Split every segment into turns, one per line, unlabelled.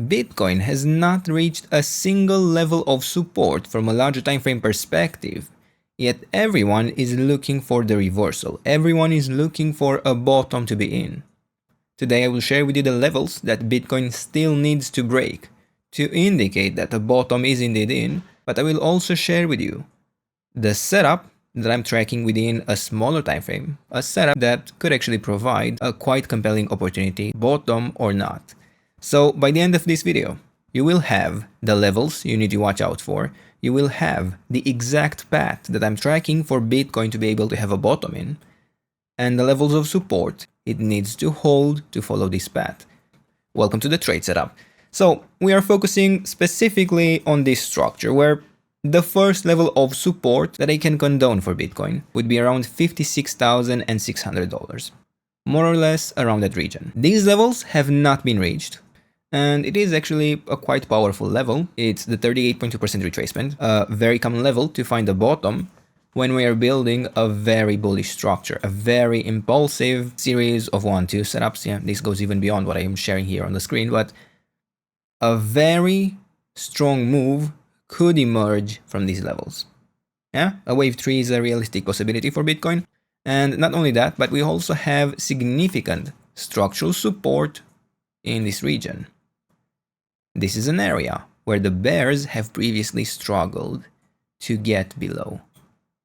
Bitcoin has not reached a single level of support from a larger time frame perspective, yet everyone is looking for the reversal. Everyone is looking for a bottom to be in. Today I will share with you the levels that Bitcoin still needs to break to indicate that a bottom is indeed in, but I will also share with you the setup that I'm tracking within a smaller time frame, a setup that could actually provide a quite compelling opportunity, bottom or not. So by the end of this video, you will have the levels you need to watch out for, you will have the exact path that I'm tracking for Bitcoin to be able to have a bottom in, and the levels of support it needs to hold to follow this path. Welcome to the trade setup. So we are focusing specifically on this structure where the first level of support that I can condone for Bitcoin would be around $56,600, more or less around that region. These levels have not been reached, and it is actually a quite powerful level. It's the 38.2% retracement, a very common level to find a bottom when we are building a very bullish structure, a very impulsive series of 1-2 setups. Yeah, this goes even beyond what I am sharing here on the screen, but a very strong move could emerge from these levels. Yeah, a wave 3 is a realistic possibility for Bitcoin. And not only that, but we also have significant structural support in this region. This is an area where the bears have previously struggled to get below.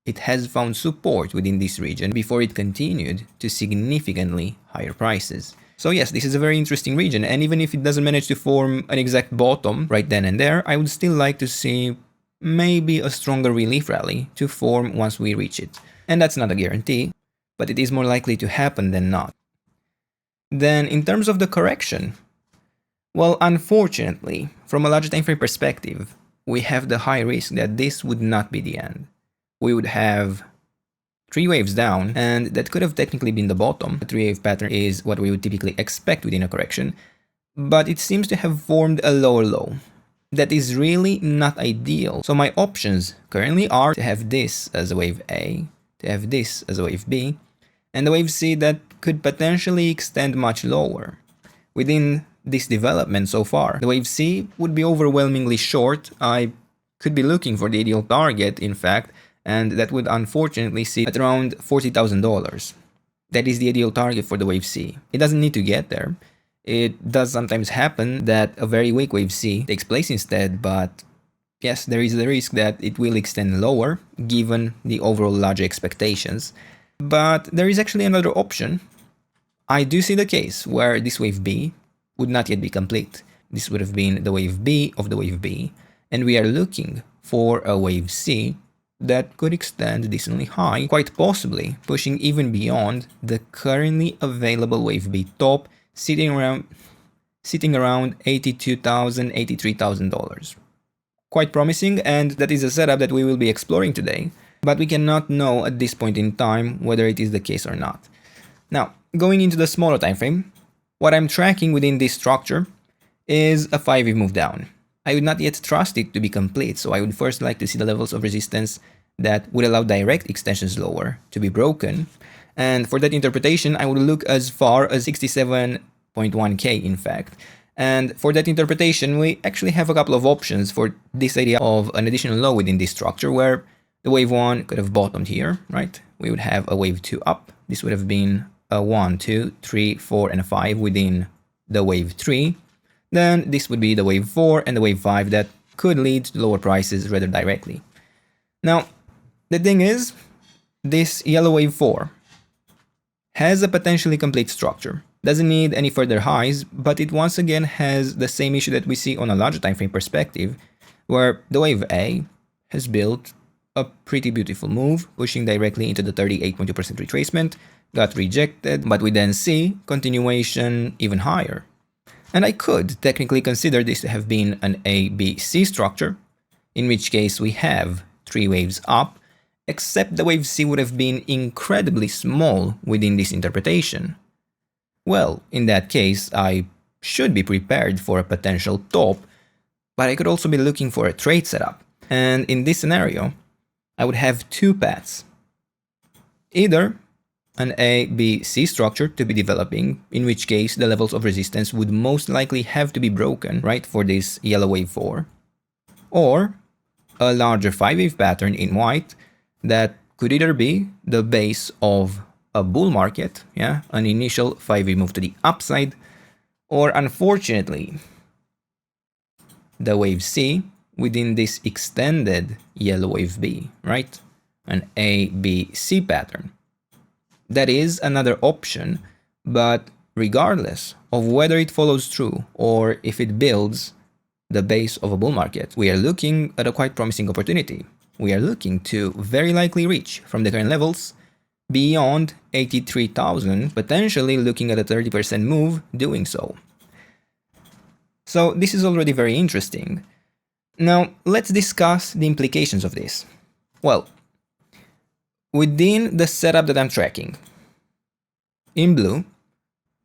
It has found support within this region before it continued to significantly higher prices. So yes, this is a very interesting region, and even if it doesn't manage to form an exact bottom right then and there, I would still like to see maybe a stronger relief rally to form once we reach it. And that's not a guarantee, but it is more likely to happen than not. Then in terms of the correction, well, unfortunately, from a larger time frame perspective, we have the high risk that this would not be the end. We would have 3 waves down, and that could have technically been the bottom. A 3-wave pattern is what we would typically expect within a correction, but it seems to have formed a lower low. That is really not ideal. So my options currently are to have this as a wave A, to have this as a wave B, and the wave C that could potentially extend much lower. Within this development so far, the wave C would be overwhelmingly short. I could be looking for the ideal target, in fact, and that would unfortunately sit at around $40,000. That is the ideal target for the wave C. It doesn't need to get there. It does sometimes happen that a very weak wave C takes place instead, but yes, there is the risk that it will extend lower given the overall larger expectations. But there is actually another option. I do see the case where this wave B would not yet be complete. This would have been the wave B of the wave B, and we are looking for a wave C that could extend decently high, quite possibly pushing even beyond the currently available wave B top, sitting around $82,000, $83,000. Quite promising, and that is a setup that we will be exploring today, but we cannot know at this point in time whether it is the case or not. Now, going into the smaller time frame, what I'm tracking within this structure is a 5-wave move down. I would not yet trust it to be complete, so I would first like to see the levels of resistance that would allow direct extensions lower to be broken. And for that interpretation, I would look as far as 67.1K in fact. And for that interpretation, we actually have a couple of options for this idea of an additional low within this structure where the wave 1 could have bottomed here, right? We would have a wave 2 up. This would have been a 1, 2, 3, 4, and a 5 within the wave 3. Then this would be the wave 4 and the wave 5 that could lead to lower prices rather directly. Now, the thing is, this yellow wave 4 has a potentially complete structure. Doesn't need any further highs, but it once again has the same issue that we see on a larger time frame perspective, where the wave A has built a pretty beautiful move, pushing directly into the 38.2% retracement, got rejected, but we then see continuation even higher. And I could technically consider this to have been an ABC structure, in which case we have 3 waves up, except the wave C would have been incredibly small within this interpretation. Well, in that case, I should be prepared for a potential top, but I could also be looking for a trade setup. And in this scenario, I would have 2 paths. Either an A, B, C structure to be developing, in which case the levels of resistance would most likely have to be broken, right, for this yellow wave 4. Or a larger 5-wave pattern in white that could either be the base of a bull market, yeah, an initial 5-wave move to the upside, or unfortunately, the wave C within this extended yellow wave B, right? An A, B, C pattern. That is another option, but regardless of whether it follows through or if it builds the base of a bull market, we are looking at a quite promising opportunity. We are looking to very likely reach from the current levels beyond 83,000, potentially looking at a 30% move doing so. So this is already very interesting. Now let's discuss the implications of this. Well, within the setup that I'm tracking, in blue,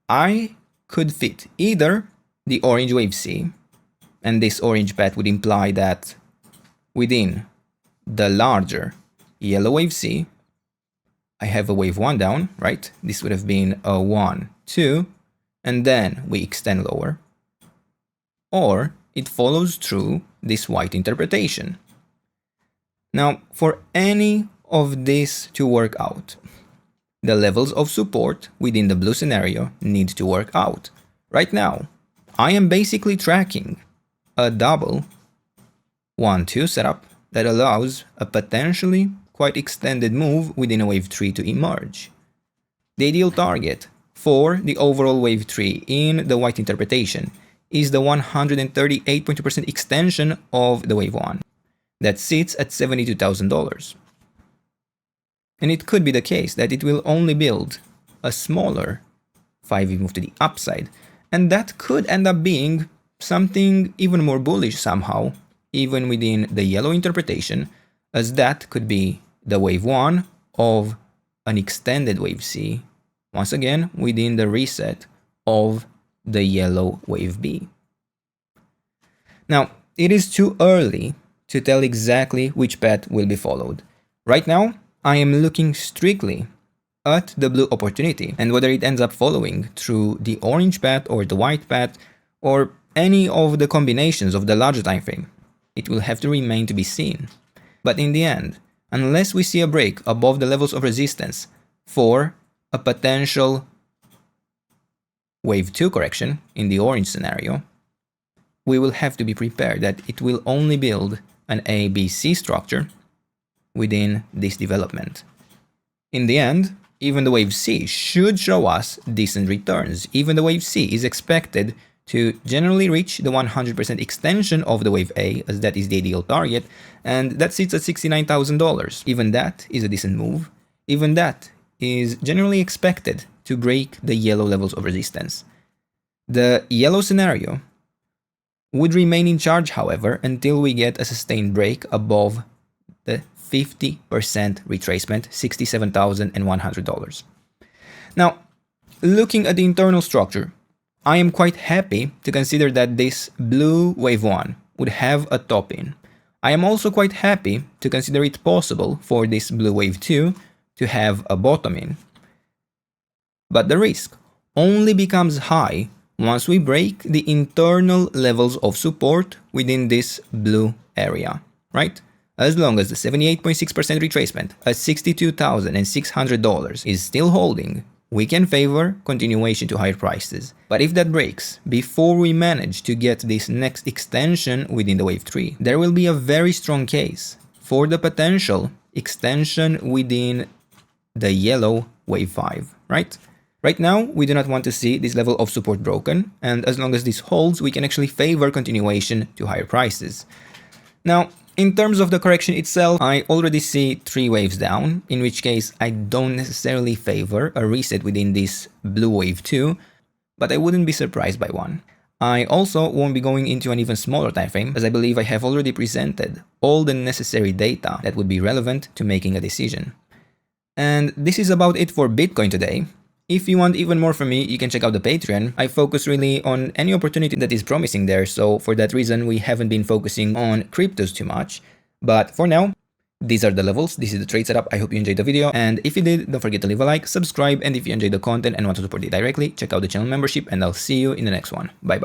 I could fit either the orange wave C, and this orange path would imply that within the larger yellow wave C, I have a wave 1 down, right? This would have been a 1, 2, and then we extend lower. Or it follows through this white interpretation. Now, for any of this to work out, the levels of support within the blue scenario need to work out. Right now, I am basically tracking a double 1-2 setup that allows a potentially quite extended move within a wave 3 to emerge. The ideal target for the overall wave 3 in the white interpretation is the 138.2% extension of the wave 1 that sits at $72,000. And it could be the case that it will only build a smaller 5-wave move to the upside, and that could end up being something even more bullish somehow, even within the yellow interpretation, as that could be the wave 1 of an extended wave C, once again within the reset of the yellow wave B. Now, it is too early to tell exactly which path will be followed. Right now, I am looking strictly at the blue opportunity, and whether it ends up following through the orange path or the white path or any of the combinations of the larger time frame, it will have to remain to be seen. But in the end, unless we see a break above the levels of resistance for a potential wave 2 correction in the orange scenario, we will have to be prepared that it will only build an ABC structure within this development. In the end, even the wave C should show us decent returns. Even the wave C is expected to generally reach the 100% extension of the wave A, as that is the ideal target, and that sits at $69,000. Even that is a decent move. Even that is generally expected to break the yellow levels of resistance. The yellow scenario would remain in charge, however, until we get a sustained break above the 50% retracement, $67,100. Now, looking at the internal structure, I am quite happy to consider that this blue wave 1 would have a top in. I am also quite happy to consider it possible for this blue wave 2 to have a bottom in. But the risk only becomes high once we break the internal levels of support within this blue area, right? As long as the 78.6% retracement at $62,600 is still holding, we can favor continuation to higher prices. But if that breaks before we manage to get this next extension within the wave 3, there will be a very strong case for the potential extension within the yellow wave 5, right? Right now, we do not want to see this level of support broken, and as long as this holds, we can actually favor continuation to higher prices. Now, in terms of the correction itself, I already see 3 waves down, in which case I don't necessarily favor a reset within this blue wave 2, but I wouldn't be surprised by one. I also won't be going into an even smaller time frame, as I believe I have already presented all the necessary data that would be relevant to making a decision. And this is about it for Bitcoin today. If you want even more from me, you can check out the Patreon. I focus really on any opportunity that is promising there, so for that reason we haven't been focusing on cryptos too much. But for now, These are the levels. This is the trade setup. I hope you enjoyed the video. And if you did, don't forget to leave a like, subscribe. And if you enjoyed the content and want to support it directly, check out the channel membership and I'll see you in the next one. Bye bye.